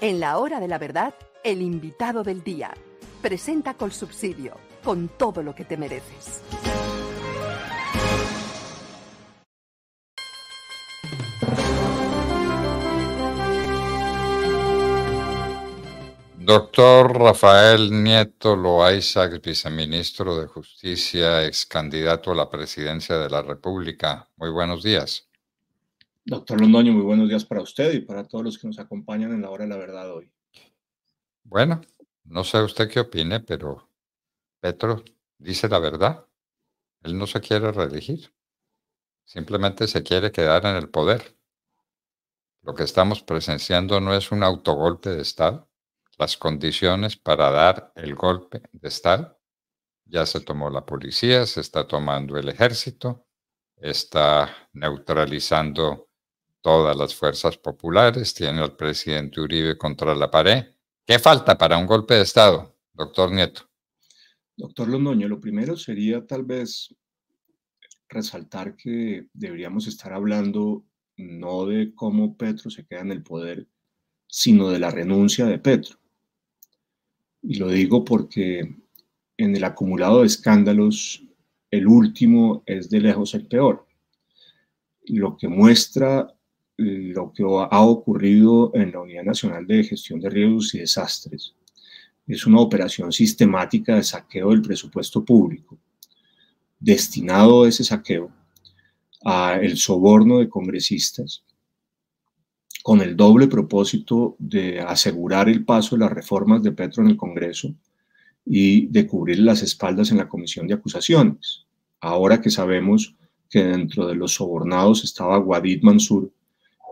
En la hora de la verdad, el invitado del día. Presenta Colsubsidio, con todo lo que te mereces. Doctor Rafael Nieto Loaiza, viceministro de Justicia, ex candidato a la presidencia de la República. Muy buenos días. Doctor Londoño, muy buenos días para usted y para todos los que nos acompañan en la hora de la verdad hoy. Bueno, no sé usted qué opine, pero Petro dice la verdad. Él no se quiere reelegir. Simplemente se quiere quedar en el poder. Lo que estamos presenciando no es un autogolpe de Estado. Las condiciones para dar el golpe de Estado ya se tomó la policía, se está tomando el ejército, está neutralizando todas las fuerzas populares, tiene al presidente Uribe contra la pared. ¿Qué falta para un golpe de Estado, doctor Nieto? Doctor Londoño, lo primero sería tal vez resaltar que deberíamos estar hablando no de cómo Petro se queda en el poder, sino de la renuncia de Petro. Y lo digo porque en el acumulado de escándalos, el último es de lejos el peor. Lo que muestra lo que ha ocurrido en la Unidad Nacional de Gestión de Riesgos y Desastres es una operación sistemática de saqueo del presupuesto público, destinado a ese saqueo al soborno de congresistas, con el doble propósito de asegurar el paso de las reformas de Petro en el Congreso y de cubrir las espaldas en la Comisión de Acusaciones. Ahora que sabemos que dentro de los sobornados estaba Wadid Mansur,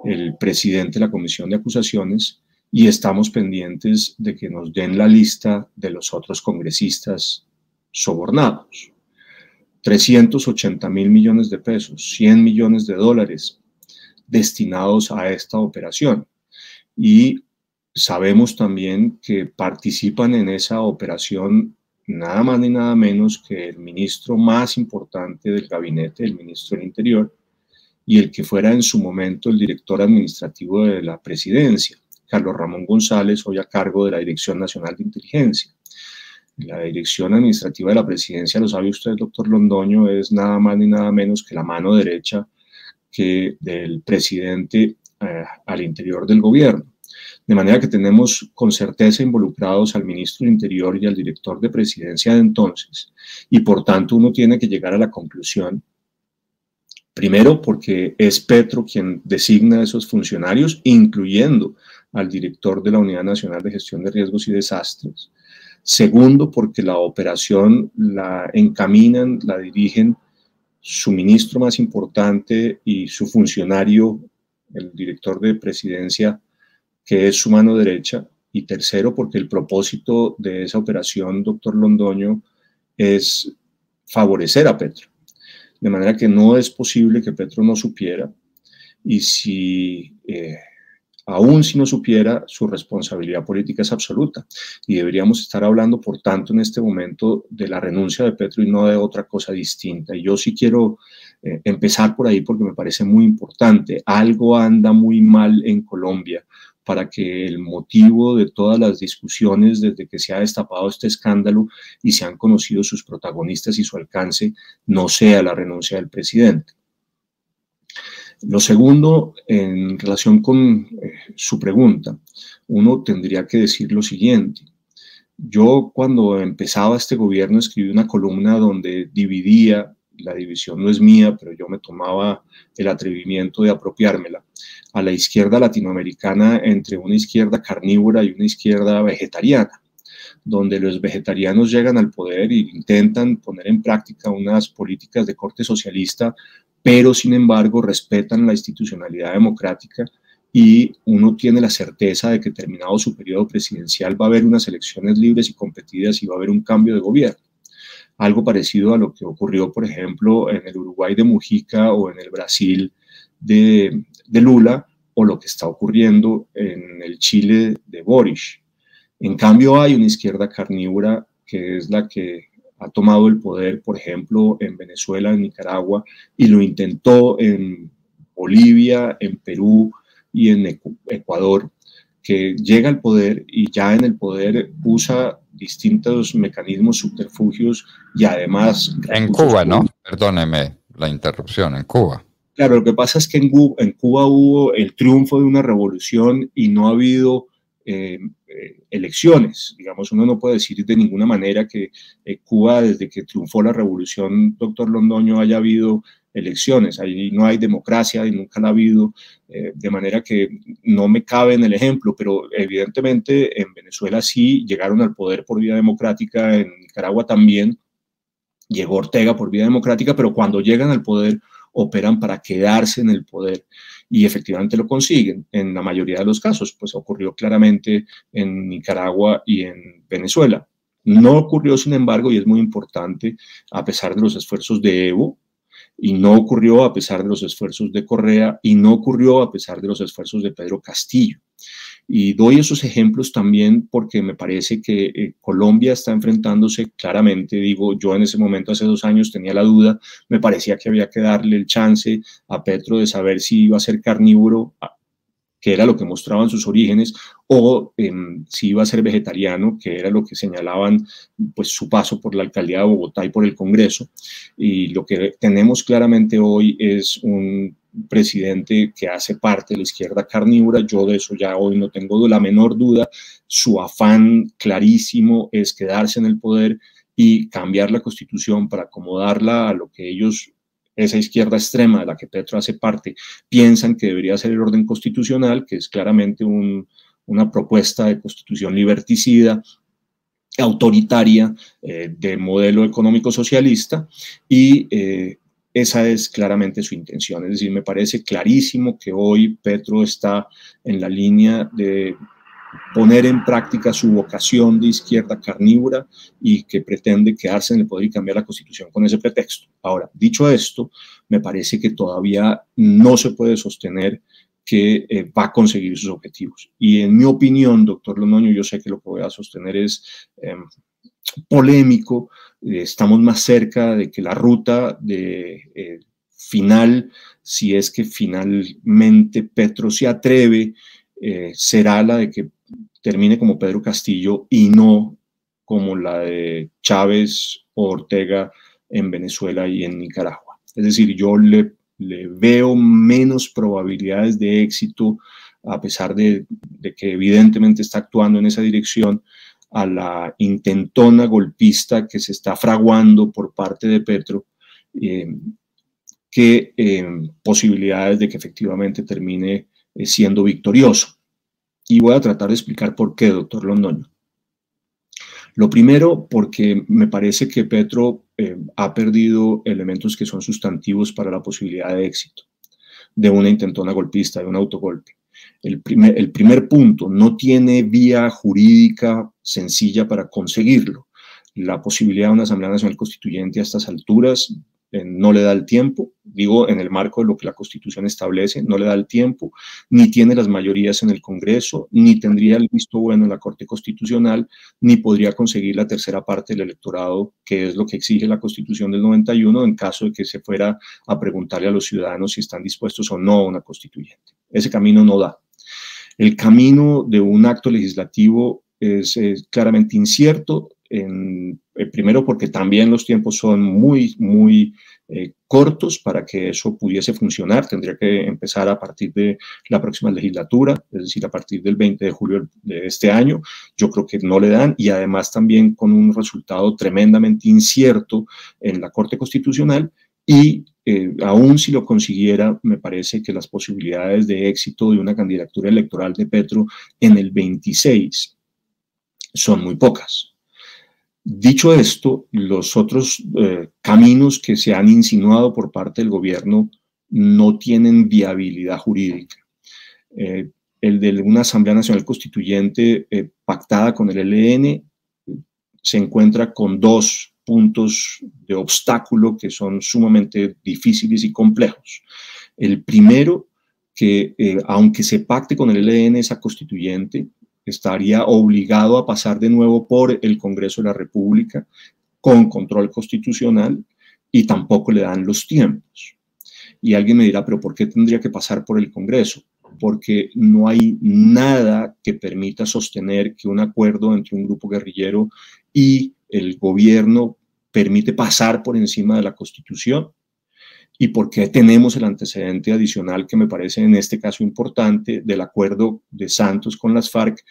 el presidente de la Comisión de Acusaciones, y estamos pendientes de que nos den la lista de los otros congresistas sobornados. 380.000 millones de pesos, 100 millones de dólares destinados a esta operación. Y sabemos también que participan en esa operación nada más ni nada menos que el ministro más importante del gabinete, el ministro del Interior, y el que fuera en su momento el director administrativo de la presidencia, Carlos Ramón González, hoy a cargo de la Dirección Nacional de Inteligencia. La dirección administrativa de la presidencia, lo sabe usted, doctor Londoño, es nada más ni nada menos que la mano derecha que del presidente al interior del gobierno. De manera que tenemos con certeza involucrados al ministro del Interior y al director de presidencia de entonces, y por tanto uno tiene que llegar a la conclusión, primero porque es Petro quien designa a esos funcionarios, incluyendo al director de la Unidad Nacional de Gestión de Riesgos y Desastres. Segundo, porque la operación la encaminan, la dirigen su ministro más importante y su funcionario, el director de presidencia, que es su mano derecha. Y tercero, porque el propósito de esa operación, doctor Londoño, es favorecer a Petro. De manera que no es posible que Petro no supiera, y aún si no supiera, su responsabilidad política es absoluta. Y deberíamos estar hablando, por tanto, en este momento de la renuncia de Petro y no de otra cosa distinta. Y yo sí quiero empezar por ahí porque me parece muy importante. Algo anda muy mal en Colombia para que el motivo de todas las discusiones desde que se ha destapado este escándalo y se han conocido sus protagonistas y su alcance no sea la renuncia del presidente. Lo segundo, en relación con su pregunta, uno tendría que decir lo siguiente. Yo cuando empezaba este gobierno escribí una columna donde dividía, la división no es mía, pero yo me tomaba el atrevimiento de apropiármela, a la izquierda latinoamericana entre una izquierda carnívora y una izquierda vegetariana, donde los vegetarianos llegan al poder e intentan poner en práctica unas políticas de corte socialista, pero sin embargo respetan la institucionalidad democrática y uno tiene la certeza de que terminado su periodo presidencial va a haber unas elecciones libres y competidas y va a haber un cambio de gobierno. Algo parecido a lo que ocurrió, por ejemplo, en el Uruguay de Mujica o en el Brasil de Lula, o lo que está ocurriendo en el Chile de Boric. En cambio, hay una izquierda carnívora que es la que ha tomado el poder, por ejemplo, en Venezuela, en Nicaragua, y lo intentó en Bolivia, en Perú y en Ecuador, que llega al poder y ya en el poder usa distintos mecanismos subterfugios y además en Cuba, ¿no? Perdóneme la interrupción, en Cuba. Claro, lo que pasa es que en Cuba hubo el triunfo de una revolución y no ha habido elecciones. Digamos, uno no puede decir de ninguna manera que Cuba, desde que triunfó la revolución, doctor Londoño, haya habido elecciones. Ahí no hay democracia y nunca la ha habido, de manera que no me cabe en el ejemplo, pero evidentemente en Venezuela sí llegaron al poder por vía democrática, en Nicaragua también llegó Ortega por vía democrática, pero cuando llegan al poder operan para quedarse en el poder y efectivamente lo consiguen en la mayoría de los casos, pues ocurrió claramente en Nicaragua y en Venezuela. No ocurrió, sin embargo, y es muy importante, a pesar de los esfuerzos de Evo, y no ocurrió a pesar de los esfuerzos de Correa, y no ocurrió a pesar de los esfuerzos de Pedro Castillo. Y doy esos ejemplos también porque me parece que Colombia está enfrentándose claramente, digo, yo en ese momento hace 2 años tenía la duda, me parecía que había que darle el chance a Petro de saber si iba a ser carnívoro, que era lo que mostraban sus orígenes, o si iba a ser vegetariano, que era lo que señalaban pues, su paso por la alcaldía de Bogotá y por el Congreso. Y lo que tenemos claramente hoy es un presidente que hace parte de la izquierda carnívora. Yo de eso ya hoy no tengo la menor duda. Su afán clarísimo es quedarse en el poder y cambiar la Constitución para acomodarla a lo que ellos, esa izquierda extrema de la que Petro hace parte, piensan que debería ser el orden constitucional, que es claramente una propuesta de constitución liberticida, autoritaria, de modelo económico socialista, y esa es claramente su intención. Es decir, me parece clarísimo que hoy Petro está en la línea de poner en práctica su vocación de izquierda carnívora y que pretende quedarse en el poder y cambiar la Constitución con ese pretexto. Ahora, dicho esto, me parece que todavía no se puede sostener que va a conseguir sus objetivos. Y en mi opinión, doctor Londoño, yo sé que lo que voy a sostener es polémico, estamos más cerca de que la ruta de final, si es que finalmente Petro se atreve, será la de que termine como Pedro Castillo y no como la de Chávez o Ortega en Venezuela y en Nicaragua. Es decir, yo le veo menos probabilidades de éxito, a pesar de que evidentemente está actuando en esa dirección, a la intentona golpista que se está fraguando por parte de Petro, que posibilidades de que efectivamente termine siendo victorioso. Y voy a tratar de explicar por qué, doctor Londoño. Lo primero, porque me parece que Petro ha perdido elementos que son sustantivos para la posibilidad de éxito de una intentona golpista, de un autogolpe. El primer punto, no tiene vía jurídica sencilla para conseguirlo. La posibilidad de una Asamblea Nacional Constituyente a estas alturas no le da el tiempo, digo, en el marco de lo que la Constitución establece, no le da el tiempo, ni tiene las mayorías en el Congreso, ni tendría el visto bueno en la Corte Constitucional, ni podría conseguir la tercera parte del electorado, que es lo que exige la Constitución del 91, en caso de que se fuera a preguntarle a los ciudadanos si están dispuestos o no a una constituyente. Ese camino no da. El camino de un acto legislativo es claramente incierto, primero porque también los tiempos son muy cortos para que eso pudiese funcionar. Tendría que empezar a partir de la próxima legislatura, es decir, a partir del 20 de julio de este año. Yo creo que no le dan, y además también con un resultado tremendamente incierto en la Corte Constitucional, y aún si lo consiguiera, me parece que las posibilidades de éxito de una candidatura electoral de Petro en el 26 son muy pocas. Dicho esto, los otros caminos que se han insinuado por parte del gobierno no tienen viabilidad jurídica. El de una Asamblea Nacional Constituyente pactada con el ELN se encuentra con 2 puntos de obstáculo que son sumamente difíciles y complejos. El primero, que aunque se pacte con el ELN esa constituyente, estaría obligado a pasar de nuevo por el Congreso de la República con control constitucional, y tampoco le dan los tiempos. Y alguien me dirá, ¿pero por qué tendría que pasar por el Congreso? porque no hay nada que permita sostener que un acuerdo entre un grupo guerrillero y el gobierno permite pasar por encima de la Constitución, y porque tenemos el antecedente adicional que me parece en este caso importante del acuerdo de Santos con las FARC,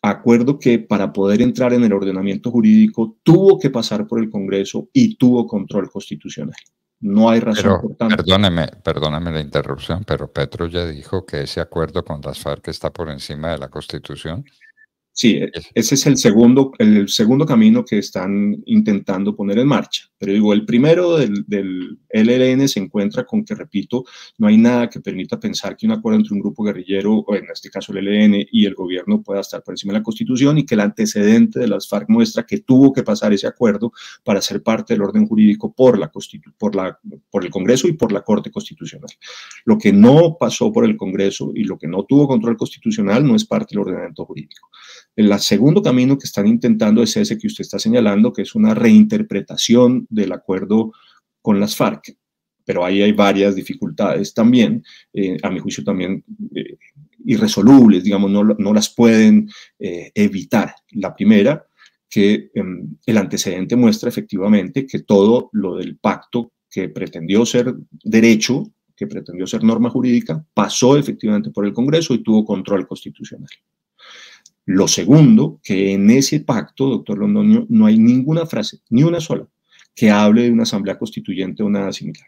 acuerdo que para poder entrar en el ordenamiento jurídico tuvo que pasar por el Congreso y tuvo control constitucional. No hay razón por tanto. Perdóneme la interrupción, pero Petro ya dijo que ese acuerdo con las FARC está por encima de la Constitución. Sí, ese es el segundo camino que están intentando poner en marcha. Pero digo, el primero del ELN se encuentra con que, repito, no hay nada que permita pensar que un acuerdo entre un grupo guerrillero, o en este caso el ELN, y el gobierno pueda estar por encima de la Constitución, y que el antecedente de las FARC muestra que tuvo que pasar ese acuerdo para ser parte del orden jurídico por el Congreso y por la Corte Constitucional. Lo que no pasó por el Congreso y lo que no tuvo control constitucional no es parte del ordenamiento jurídico. El segundo camino que están intentando es ese que usted está señalando, que es una reinterpretación del acuerdo con las FARC, pero ahí hay varias dificultades también, a mi juicio también irresolubles, digamos, no las pueden evitar. La primera, que el antecedente muestra efectivamente que todo lo del pacto que pretendió ser derecho, que pretendió ser norma jurídica, pasó efectivamente por el Congreso y tuvo control constitucional. Lo segundo, que en ese pacto, doctor Londoño, no hay ninguna frase, ni una sola, que hable de una asamblea constituyente o nada similar.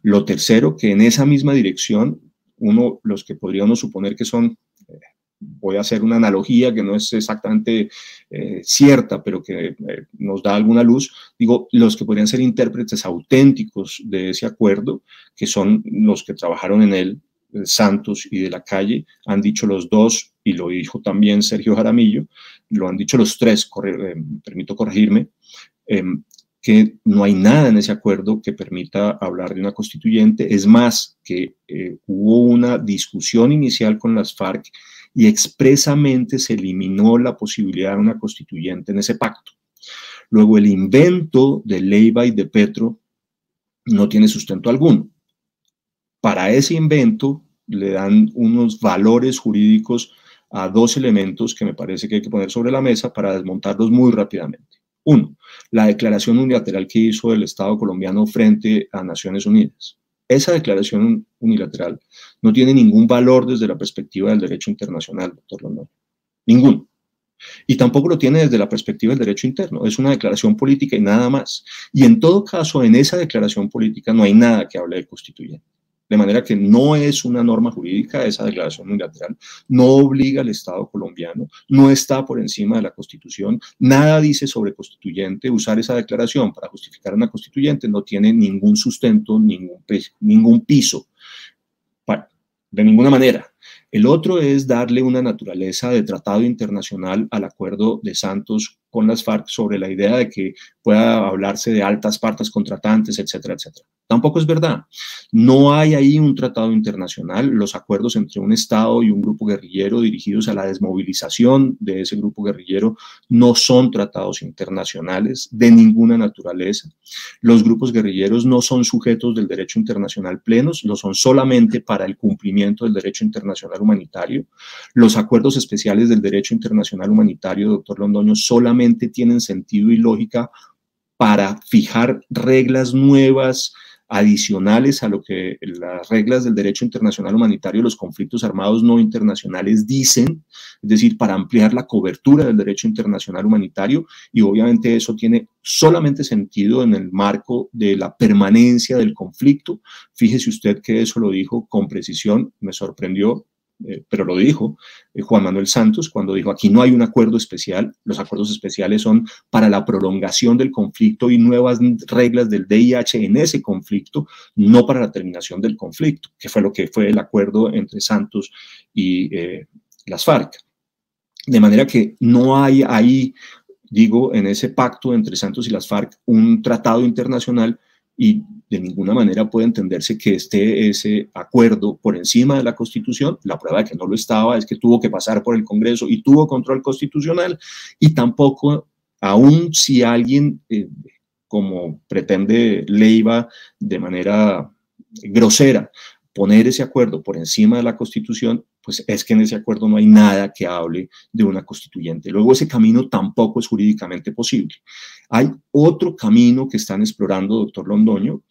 Lo tercero, que en esa misma dirección, los que podríamos suponer que son, voy a hacer una analogía que no es exactamente cierta, pero que nos da alguna luz, digo, los que podrían ser intérpretes auténticos de ese acuerdo, que son los que trabajaron en él, Santos y de la Calle, han dicho los dos, y lo dijo también Sergio Jaramillo, lo han dicho los tres, permito corregirme, que no hay nada en ese acuerdo que permita hablar de una constituyente. Es más, que hubo una discusión inicial con las FARC y expresamente se eliminó la posibilidad de una constituyente en ese pacto. Luego, el invento de Leiva y de Petro no tiene sustento alguno. Para ese invento le dan unos valores jurídicos a dos elementos que me parece que hay que poner sobre la mesa para desmontarlos muy rápidamente. Uno, la declaración unilateral que hizo el Estado colombiano frente a Naciones Unidas. Esa declaración unilateral no tiene ningún valor desde la perspectiva del derecho internacional, doctor Londoño. Ninguno. Y tampoco lo tiene desde la perspectiva del derecho interno. Es una declaración política y nada más. Y en todo caso, en esa declaración política no hay nada que hable de constituyente. De manera que no es una norma jurídica esa declaración unilateral, no obliga al Estado colombiano, no está por encima de la Constitución, nada dice sobre constituyente. Usar esa declaración para justificar una constituyente no tiene ningún sustento, ningún piso, de ninguna manera. El otro es darle una naturaleza de tratado internacional al acuerdo de Santos con las FARC sobre la idea de que pueda hablarse de altas partes contratantes, etcétera, etcétera. Tampoco es verdad. No hay ahí un tratado internacional. Los acuerdos entre un Estado y un grupo guerrillero dirigidos a la desmovilización de ese grupo guerrillero no son tratados internacionales de ninguna naturaleza. Los grupos guerrilleros no son sujetos del derecho internacional plenos, lo son solamente para el cumplimiento del derecho internacional humanitario. Los acuerdos especiales del derecho internacional humanitario, doctor Londoño, solamente tienen sentido y lógica para fijar reglas nuevas adicionales a lo que las reglas del derecho internacional humanitario, los conflictos armados no internacionales dicen, es decir, para ampliar la cobertura del derecho internacional humanitario, y obviamente eso tiene solamente sentido en el marco de la permanencia del conflicto. Fíjese usted que eso lo dijo con precisión, me sorprendió, pero lo dijo Juan Manuel Santos cuando dijo: aquí no hay un acuerdo especial, los acuerdos especiales son para la prolongación del conflicto y nuevas reglas del DIH en ese conflicto, no para la terminación del conflicto, que fue lo que fue el acuerdo entre Santos y las FARC. De manera que no hay ahí, digo, en ese pacto entre Santos y las FARC un tratado internacional, y de ninguna manera puede entenderse que esté ese acuerdo por encima de la Constitución. La prueba de que no lo estaba es que tuvo que pasar por el Congreso y tuvo control constitucional, y tampoco, aun si alguien, como pretende Leiva de manera grosera, poner ese acuerdo por encima de la Constitución, pues es que en ese acuerdo no hay nada que hable de una constituyente. Luego ese camino tampoco es jurídicamente posible. Hay otro camino que están explorando, doctor Londoño.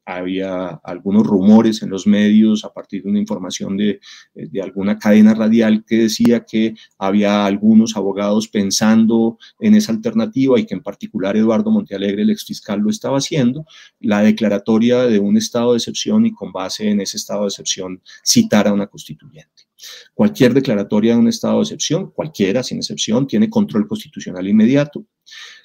Había algunos rumores en los medios a partir de una información de alguna cadena radial que decía que había algunos abogados pensando en esa alternativa y que en particular Eduardo Montealegre, el exfiscal, lo estaba haciendo, la declaratoria de un estado de excepción y con base en ese estado de excepción citar a una constituyente. Cualquier declaratoria de un estado de excepción, cualquiera sin excepción, tiene control constitucional inmediato.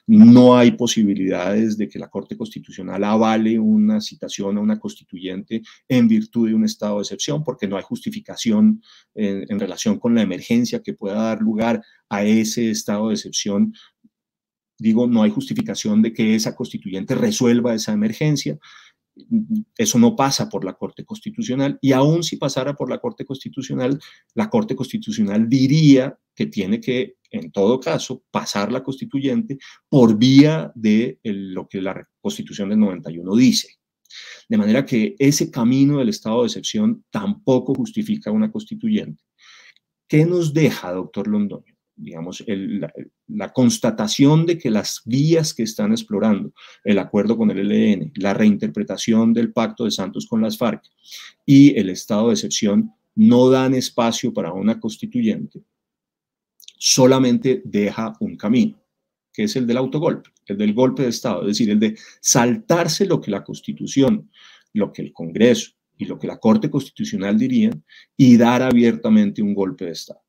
No hay posibilidades de que la Corte Constitucional avale una citación a una constituyente en virtud de un estado de excepción, porque no hay justificación en relación con la emergencia que pueda dar lugar a ese estado de excepción. Digo, no hay justificación de que esa constituyente resuelva esa emergencia. Eso no pasa por la Corte Constitucional, y aún si pasara por la Corte Constitucional diría que tiene que, en todo caso, pasar la constituyente por vía de lo que la Constitución del 91 dice. De manera que ese camino del estado de excepción tampoco justifica una constituyente. ¿Qué nos deja, doctor Londoño? Digamos, la constatación de que las vías que están explorando, el acuerdo con el ELN, la reinterpretación del pacto de Santos con las FARC y el estado de excepción no dan espacio para una constituyente, solamente deja un camino, que es el del autogolpe, el del golpe de Estado, es decir, el de saltarse lo que la Constitución, lo que el Congreso y lo que la Corte Constitucional dirían y dar abiertamente un golpe de Estado.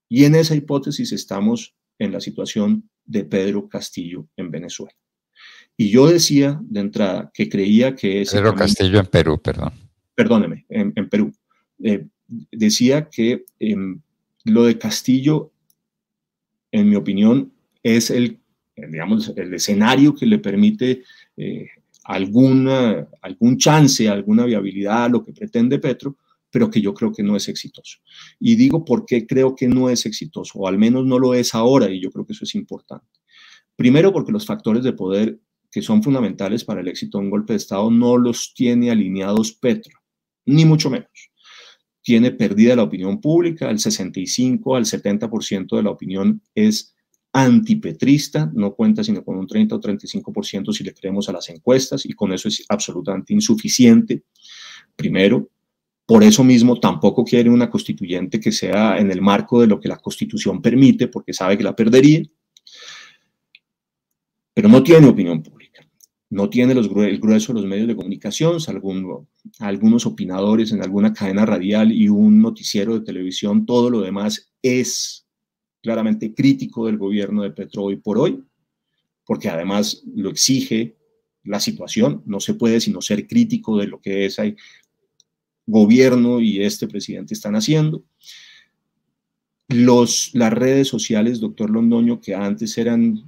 Y en esa hipótesis estamos en la situación de Pedro Castillo en Venezuela. Y yo decía de entrada que creía que ese Pedro Castillo en Perú, perdón. Perdóneme, en Perú. Decía que lo de Castillo, en mi opinión, es el escenario que le permite algún chance, alguna viabilidad a lo que pretende Petro, pero que yo creo que no es exitoso. Y digo por qué creo que no es exitoso, o al menos no lo es ahora, y yo creo que eso es importante. Primero, porque los factores de poder que son fundamentales para el éxito de un golpe de Estado no los tiene alineados Petro, ni mucho menos. Tiene perdida la opinión pública, el 65 al 70% de la opinión es antipetrista, no cuenta sino con un 30 o 35% si le creemos a las encuestas, y con eso es absolutamente insuficiente. Primero, por eso mismo tampoco quiere una constituyente que sea en el marco de lo que la Constitución permite, porque sabe que la perdería. Pero no tiene opinión pública, no tiene el grueso de los medios de comunicación, salvo algunos opinadores en alguna cadena radial y un noticiero de televisión. Todo lo demás es claramente crítico del gobierno de Petro hoy por hoy, porque además lo exige la situación. No se puede sino ser crítico de lo que ese gobierno y este presidente están haciendo. Las redes sociales, doctor Londoño, que antes eran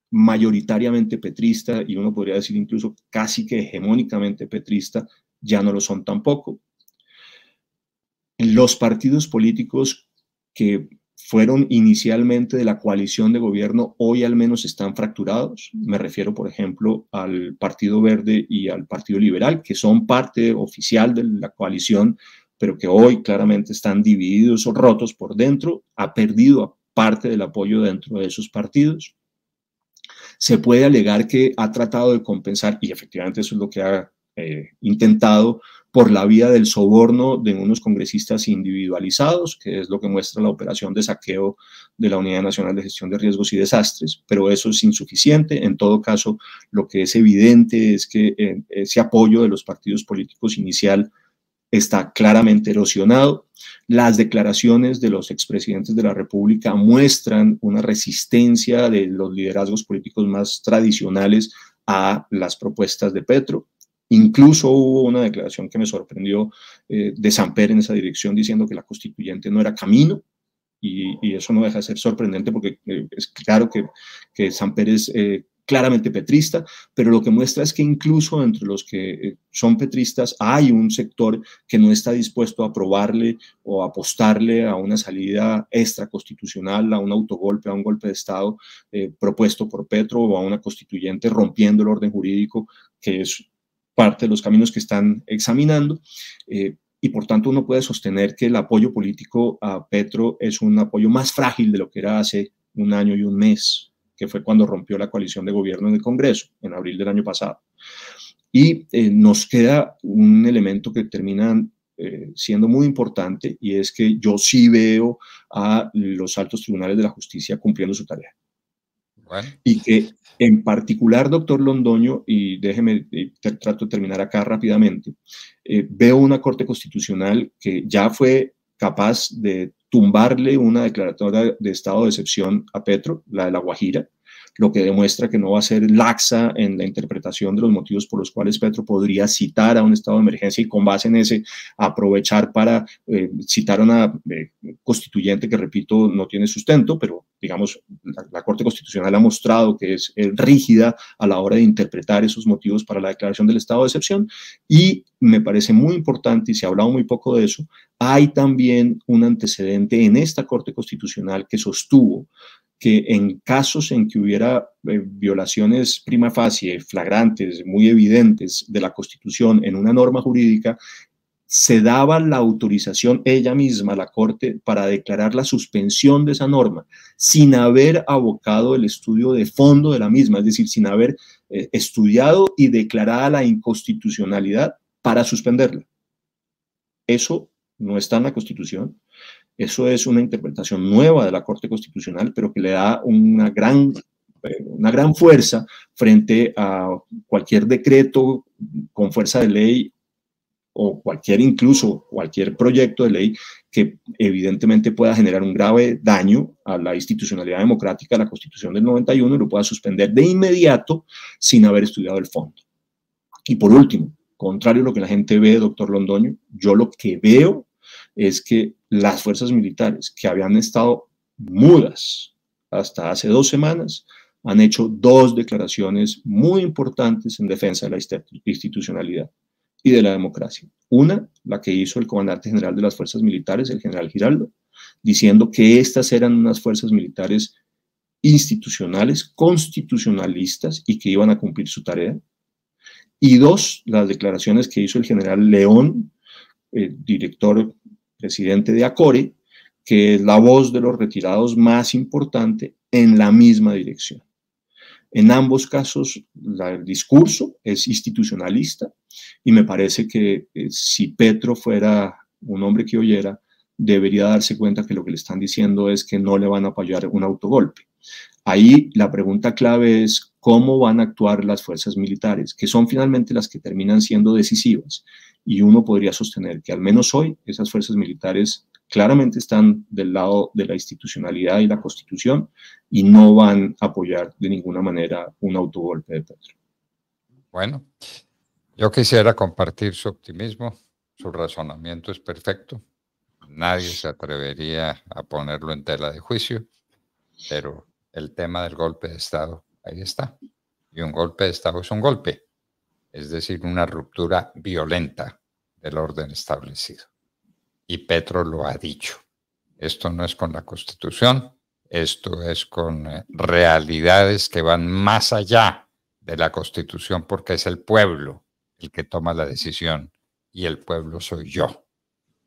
mayoritariamente petrista, y uno podría decir incluso casi que hegemónicamente petrista, ya no lo son tampoco. Los partidos políticos que fueron inicialmente de la coalición de gobierno hoy al menos están fracturados. Me refiero, por ejemplo, al Partido Verde y al Partido Liberal, que son parte oficial de la coalición, pero que hoy claramente están divididos o rotos por dentro. Ha perdido parte del apoyo dentro de esos partidos. Se puede alegar que ha tratado de compensar, y efectivamente eso es lo que ha intentado, por la vía del soborno de unos congresistas individualizados, que es lo que muestra la operación de saqueo de la Unidad Nacional de Gestión de Riesgos y Desastres, pero eso es insuficiente. En todo caso, lo que es evidente es que ese apoyo de los partidos políticos inicial está claramente erosionado. Las declaraciones de los expresidentes de la República muestran una resistencia de los liderazgos políticos más tradicionales a las propuestas de Petro. Incluso hubo una declaración que me sorprendió de Samper en esa dirección, diciendo que la constituyente no era camino, y eso no deja de ser sorprendente, porque es claro que Samper es claramente petrista, pero lo que muestra es que incluso entre los que son petristas hay un sector que no está dispuesto a aprobarle o a apostarle a una salida extraconstitucional, a un autogolpe, a un golpe de Estado propuesto por Petro, o a una constituyente rompiendo el orden jurídico, que es parte de los caminos que están examinando, y por tanto uno puede sostener que el apoyo político a Petro es un apoyo más frágil de lo que era hace un año y un mes, que fue cuando rompió la coalición de gobierno en el Congreso, en abril del año pasado. Y nos queda un elemento que termina siendo muy importante, y es que yo sí veo a los altos tribunales de la justicia cumpliendo su tarea. Bueno. Y que en particular, doctor Londoño, y déjeme, trato de terminar acá rápidamente, veo una Corte Constitucional que ya fue capaz de tumbarle una declaratoria de estado de excepción a Petro, la de La Guajira, lo que demuestra que no va a ser laxa en la interpretación de los motivos por los cuales Petro podría citar a un estado de emergencia y con base en ese aprovechar para citar a una constituyente que, repito, no tiene sustento, pero digamos, la Corte Constitucional ha mostrado que es rígida a la hora de interpretar esos motivos para la declaración del estado de excepción. Y me parece muy importante, y se ha hablado muy poco de eso, hay también un antecedente en esta Corte Constitucional que sostuvo que en casos en que hubiera violaciones prima facie, flagrantes, muy evidentes de la Constitución en una norma jurídica, se daba la autorización ella misma, la Corte, para declarar la suspensión de esa norma, sin haber abocado el estudio de fondo de la misma, es decir, sin haber estudiado y declarada la inconstitucionalidad para suspenderla. Eso no está en la Constitución. Eso es una interpretación nueva de la Corte Constitucional, pero que le da una gran fuerza frente a cualquier decreto con fuerza de ley o incluso cualquier proyecto de ley que evidentemente pueda generar un grave daño a la institucionalidad democrática de la Constitución del 91 y lo pueda suspender de inmediato sin haber estudiado el fondo. Y por último, contrario a lo que la gente ve, doctor Londoño, yo lo que veo es que las fuerzas militares que habían estado mudas hasta hace 2 semanas han hecho 2 declaraciones muy importantes en defensa de la institucionalidad y de la democracia. Una, la que hizo el comandante general de las fuerzas militares, el general Giraldo, diciendo que estas eran unas fuerzas militares institucionales, constitucionalistas y que iban a cumplir su tarea. Y 2, las declaraciones que hizo el general León, presidente de ACORE, que es la voz de los retirados más importante en la misma dirección. En ambos casos, el discurso es institucionalista y me parece que si Petro fuera un hombre que oyera, debería darse cuenta que lo que le están diciendo es que no le van a apoyar un autogolpe. Ahí la pregunta clave es cómo van a actuar las fuerzas militares, que son finalmente las que terminan siendo decisivas. Y uno podría sostener que al menos hoy esas fuerzas militares claramente están del lado de la institucionalidad y la Constitución y no van a apoyar de ninguna manera un autogolpe de Petro. Bueno, yo quisiera compartir su optimismo, su razonamiento es perfecto, nadie se atrevería a ponerlo en tela de juicio, pero el tema del golpe de Estado, ahí está. Y un golpe de Estado es un golpe, es decir, una ruptura violenta del orden establecido. Y Petro lo ha dicho. Esto no es con la Constitución, esto es con realidades que van más allá de la Constitución, porque es el pueblo el que toma la decisión y el pueblo soy yo.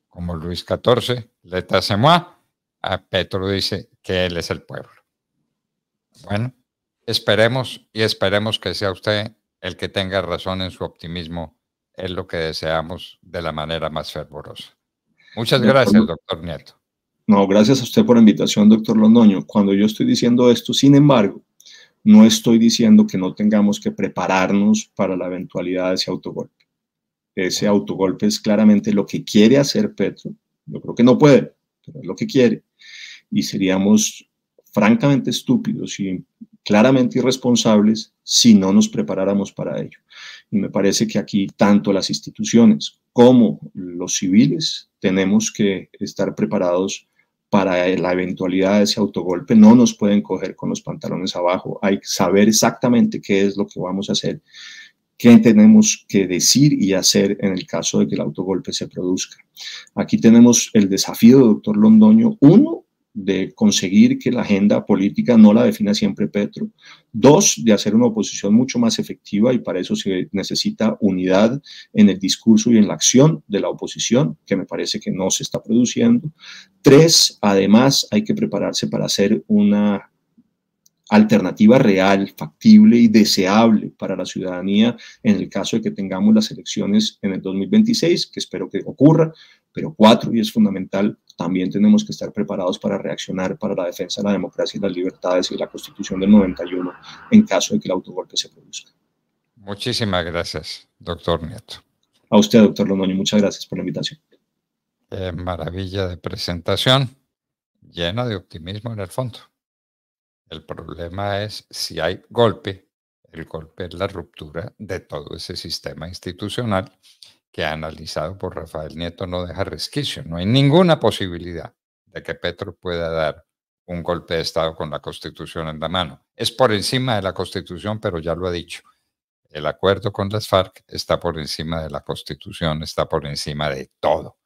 Como Luis XIV, l'état c'est moi, a Petro dice que él es el pueblo. Bueno, esperemos que sea usted el que tenga razón en su optimismo. Es lo que deseamos de la manera más fervorosa. Muchas gracias, doctor Nieto. No, gracias a usted por la invitación, doctor Londoño. Cuando yo estoy diciendo esto, sin embargo, no estoy diciendo que no tengamos que prepararnos para la eventualidad de ese autogolpe. Ese autogolpe es claramente lo que quiere hacer Petro. Yo creo que no puede, pero es lo que quiere. Y seríamos francamente estúpidos y claramente irresponsables si no nos preparáramos para ello. Y me parece que aquí tanto las instituciones como los civiles tenemos que estar preparados para la eventualidad de ese autogolpe. No nos pueden coger con los pantalones abajo. Hay que saber exactamente qué es lo que vamos a hacer, qué tenemos que decir y hacer en el caso de que el autogolpe se produzca. Aquí tenemos el desafío, doctor Londoño, uno, de conseguir que la agenda política no la defina siempre Petro. 2, de hacer una oposición mucho más efectiva, y para eso se necesita unidad en el discurso y en la acción de la oposición, que me parece que no se está produciendo. 3, además hay que prepararse para hacer una alternativa real, factible y deseable para la ciudadanía en el caso de que tengamos las elecciones en el 2026, que espero que ocurra. Pero 4, y es fundamental, también tenemos que estar preparados para reaccionar para la defensa de la democracia y las libertades y la Constitución del 91 en caso de que el autogolpe se produzca. Muchísimas gracias, doctor Nieto. A usted, doctor Londoño, muchas gracias por la invitación. Maravilla de presentación, llena de optimismo en el fondo. El problema es si hay golpe. El golpe es la ruptura de todo ese sistema institucional que, analizado por Rafael Nieto, no deja resquicio. No hay ninguna posibilidad de que Petro pueda dar un golpe de Estado con la Constitución en la mano. Es por encima de la Constitución, pero ya lo ha dicho. El acuerdo con las FARC está por encima de la Constitución, está por encima de todo.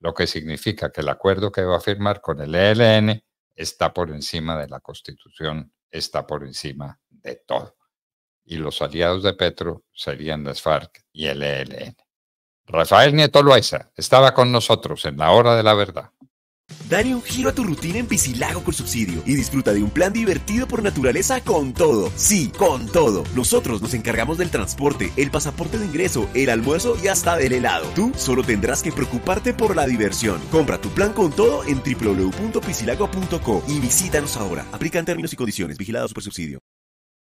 Lo que significa que el acuerdo que va a firmar con el ELN está por encima de la Constitución, está por encima de todo. Y los aliados de Petro serían las FARC y el ELN. Rafael Nieto Loaiza estaba con nosotros en la hora de la verdad. Dale un giro a tu rutina en Piscilago con subsidio y disfruta de un plan divertido por naturaleza con todo. Sí, con todo. Nosotros nos encargamos del transporte, el pasaporte de ingreso, el almuerzo y hasta del helado. Tú solo tendrás que preocuparte por la diversión. Compra tu plan con todo en www.piscilago.co y visítanos ahora. Aplican términos y condiciones. Vigilado Supersubsidio.